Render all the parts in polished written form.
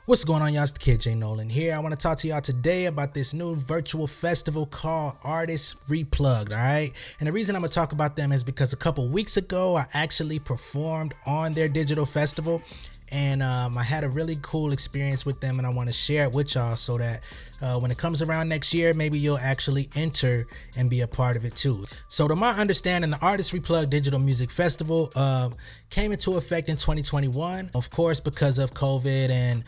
What's going on, y'all? It's the kid J Nolan here. I want to talk to y'all today about this new virtual festival called Artists Replugged, all right? And the reason I'm going to talk about them is because a couple weeks ago, I actually performed on their digital festival. And I had a really cool experience with them, and I want to share it with y'all so that when it comes around next year, maybe you'll actually enter and be a part of it too. So to my understanding, the Artists Replugged Digital Music Festival came into effect in 2021, of course, because of COVID and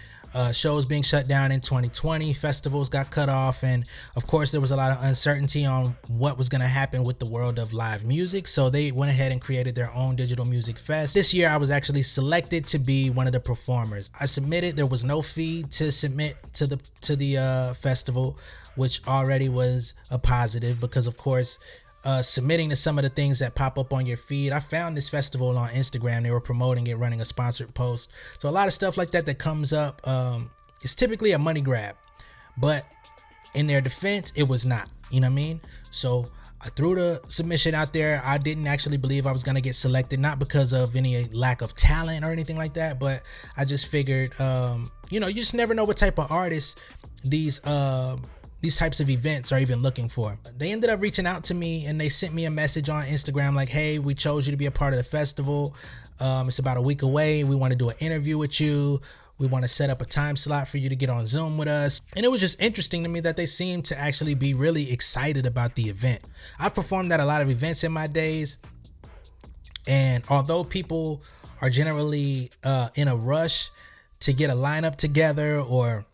shows being shut down in 2020. Festivals got cut off, and of course there was a lot of uncertainty on what was going to happen with the world of live music, so they went ahead and created their own digital music fest. This year I was actually selected to be one of the performers. I submitted. There was no fee to submit to the festival, which already was a positive, because of course submitting to some of the things that pop up on your feed. I found this festival on Instagram. They were promoting it, running a sponsored post. So a lot of stuff like that comes up. It's typically a money grab, but in their defense, it was not. You know what I mean? So I threw the submission out there. I didn't actually believe I was going to get selected, not because of any lack of talent or anything like that, but I just figured, you just never know what type of artists these types of events are even looking for. They ended up reaching out to me, and they sent me a message on Instagram like, hey, we chose you to be a part of the festival. It's about a week away. We want to do an interview with you. We want to set up a time slot for you to get on Zoom with us. And it was just interesting to me that they seemed to actually be really excited about the event. I've performed at a lot of events in my days, and although people are generally in a rush to get a lineup together, or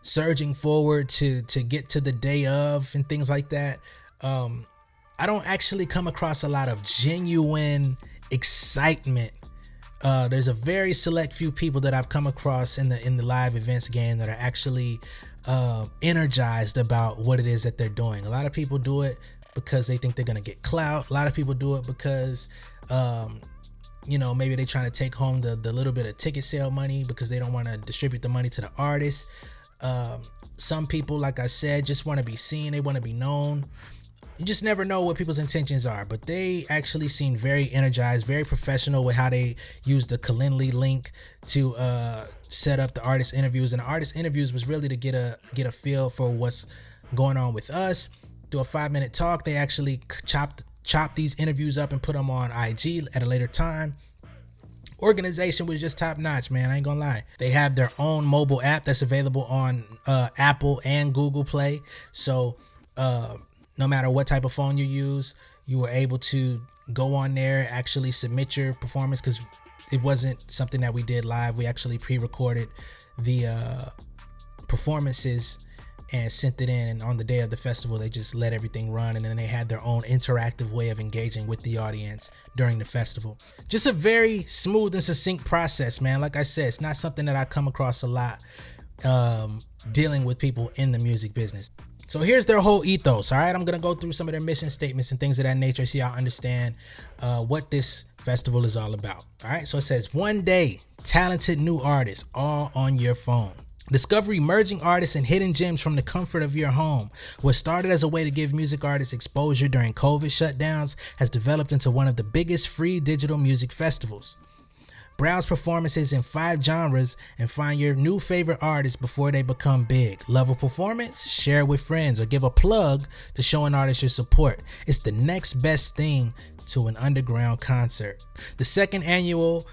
surging forward to get to the day of and things like that, I don't actually come across a lot of genuine excitement. There's a very select few people that I've come across in the live events game that are actually energized about what it is that they're doing. A lot of people do it because they think they're gonna get clout. A lot of people do it because maybe they're trying to take home the little bit of ticket sale money because they don't want to distribute the money to the artists. Some people, like I said, just want to be seen. They want to be known. You just never know what people's intentions are, but they actually seem very energized, very professional with how they use the Calendly link to set up the artist interviews. And the artist interviews was really to get a feel for what's going on with us. Do a 5-minute talk. They actually chop these interviews up and put them on IG at a later time. Organization was just top notch, man. I ain't gonna lie. They have their own mobile app that's available on Apple and Google Play. So no matter what type of phone you use, you were able to go on there, actually submit your performance, because it wasn't something that we did live. We actually pre-recorded the performances and sent it in, and on the day of the festival they just let everything run, and then they had their own interactive way of engaging with the audience during the festival. Just a very smooth and succinct process, man. Like I said, it's not something that I come across a lot dealing with people in the music business. So here's their whole ethos. All right, I'm gonna go through some of their mission statements and things of that nature so y'all understand what this festival is all about. All right, so it says, one day, talented new artists, all on your phone. Discover emerging artists and hidden gems from the comfort of your home. What started as a way to give music artists exposure during COVID shutdowns has developed into one of the biggest free digital music festivals. Browse performances in 5 genres and find your new favorite artists before they become big. Love a performance? Share it with friends or give a plug to show an artist your support. It's the next best thing to an underground concert. The second annual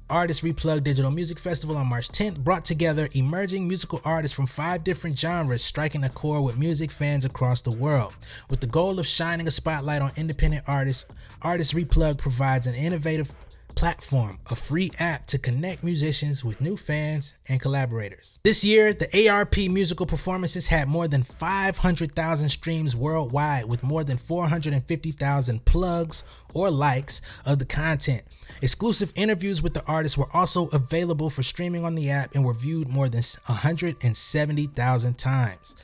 Artists Replugged Digital Music Festival on March 10th brought together emerging musical artists from 5 different genres, striking a chord with music fans across the world. With the goal of shining a spotlight on independent artists, Artists Replugged provides an innovative platform, a free app to connect musicians with new fans and collaborators. This year, the ARP musical performances had more than 500,000 streams worldwide, with more than 450,000 plugs or likes of the content. Exclusive interviews with the artists were also available for streaming on the app and were viewed more than 170,000 times.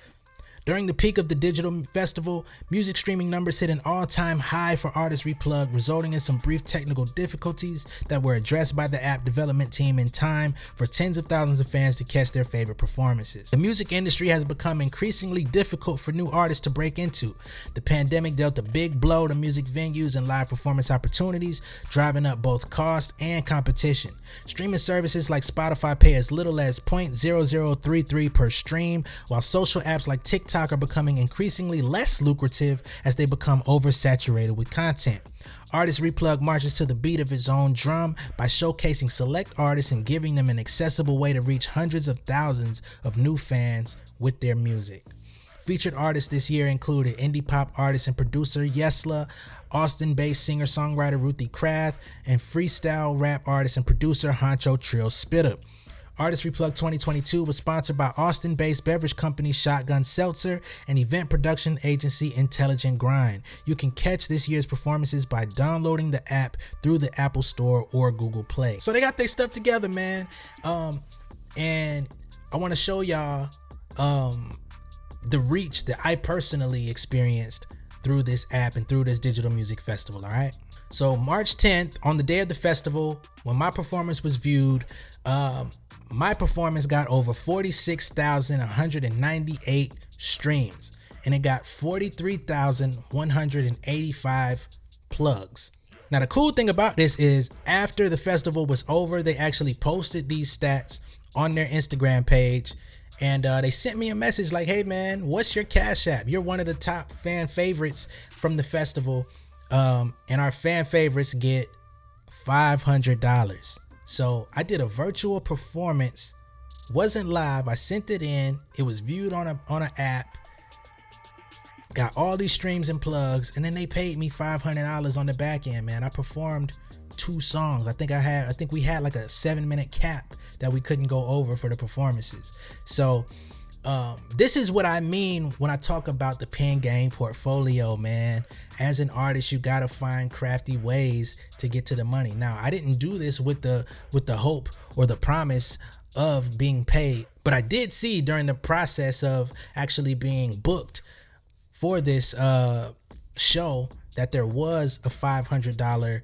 During the peak of the digital festival, music streaming numbers hit an all-time high for artists Replugged, resulting in some brief technical difficulties that were addressed by the app development team in time for tens of thousands of fans to catch their favorite performances. The music industry has become increasingly difficult for new artists to break into. The pandemic dealt a big blow to music venues and live performance opportunities, driving up both cost and competition. Streaming services like Spotify pay as little as 0.0033 per stream, while social apps like TikTok are becoming increasingly less lucrative as they become oversaturated with content. Artist Replugged marches to the beat of its own drum by showcasing select artists and giving them an accessible way to reach hundreds of thousands of new fans with their music. Featured artists this year included indie pop artist and producer Yesla, Austin-based singer-songwriter Ruthie Craft, and freestyle rap artist and producer Honcho Trill Spitter. Artist Replugged 2022 was sponsored by Austin-based beverage company Shotgun Seltzer and event production agency Intelligent Grind. You can catch this year's performances by downloading the app through the Apple Store or Google Play. So they got their stuff together, man. And I want to show y'all the reach that I personally experienced through this app and through this digital music festival. All right. So March 10th, on the day of the festival, when my performance was viewed, my performance got over 46,198 streams, and it got 43,185 plugs. Now, the cool thing about this is after the festival was over, they actually posted these stats on their Instagram page, and they sent me a message like, hey man, what's your Cash App? You're one of the top fan favorites from the festival, and our fan favorites get $500. So I did a virtual performance, wasn't live. I sent it in. It was viewed on an app. Got all these streams and plugs, and then they paid me $500 on the back end, man. I performed 2 songs. I think we had like a 7-minute cap that we couldn't go over for the performances. So this is what I mean when I talk about the pen game portfolio, man. As an artist, you gotta find crafty ways to get to the money. Now, I didn't do this with the hope or the promise of being paid, but I did see during the process of actually being booked for this show that there was a $500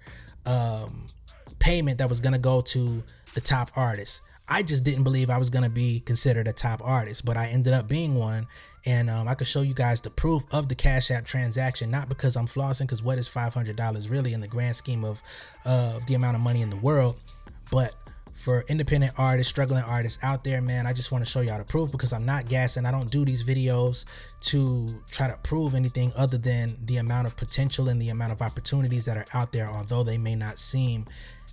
payment that was gonna go to the top artist. I just didn't believe I was going to be considered a top artist, but I ended up being one. And I could show you guys the proof of the Cash App transaction, not because I'm flossing, because what is $500 really in the grand scheme of the amount of money in the world? But for independent artists, struggling artists out there, man, I just want to show y'all the proof, because I'm not gassing. I don't do these videos to try to prove anything other than the amount of potential and the amount of opportunities that are out there, although they may not seem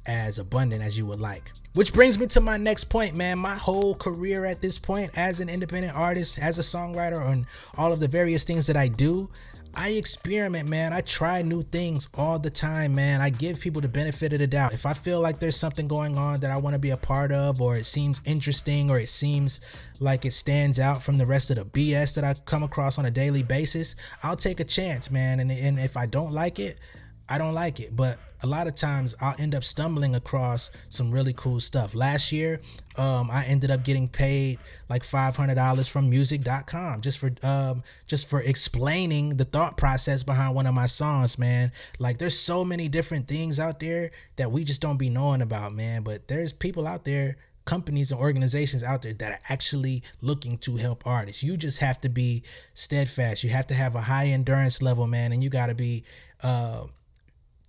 as abundant as you would like. Which brings me to my next point, man. My whole career at this point as an independent artist, as a songwriter, and all of the various things that I do, I experiment, man. I try new things all the time, man. I give people the benefit of the doubt. If I feel like there's something going on that I want to be a part of, or it seems interesting, or it seems like it stands out from the rest of the BS that I come across on a daily basis, I'll take a chance, man. And if I don't like it, I don't like it. But a lot of times I'll end up stumbling across some really cool stuff. Last year, I ended up getting paid like $500 from music.com just for explaining the thought process behind one of my songs, man. Like, there's so many different things out there that we just don't be knowing about, man. But there's people out there, companies and organizations out there that are actually looking to help artists. You just have to be steadfast. You have to have a high endurance level, man, and you got to be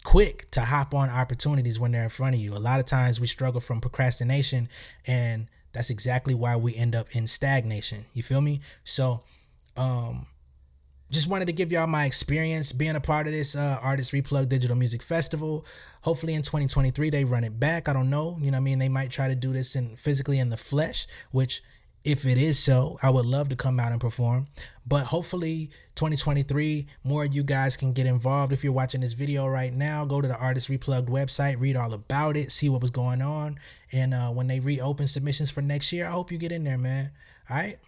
quick to hop on opportunities when they're in front of you. A lot of times we struggle from procrastination, and that's exactly why we end up in stagnation. You feel me? So just wanted to give y'all my experience being a part of this Artist Replugged Digital Music Festival. Hopefully in 2023 they run it back. I don't know. You know what I mean? They might try to do this physically in the flesh, which, if it is so, I would love to come out and perform. But hopefully 2023, more of you guys can get involved. If you're watching this video right now, go to the Artist Replugged website, read all about it, see what was going on. And when they reopen submissions for next year, I hope you get in there, man. All right?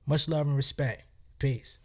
Much love and respect. Peace.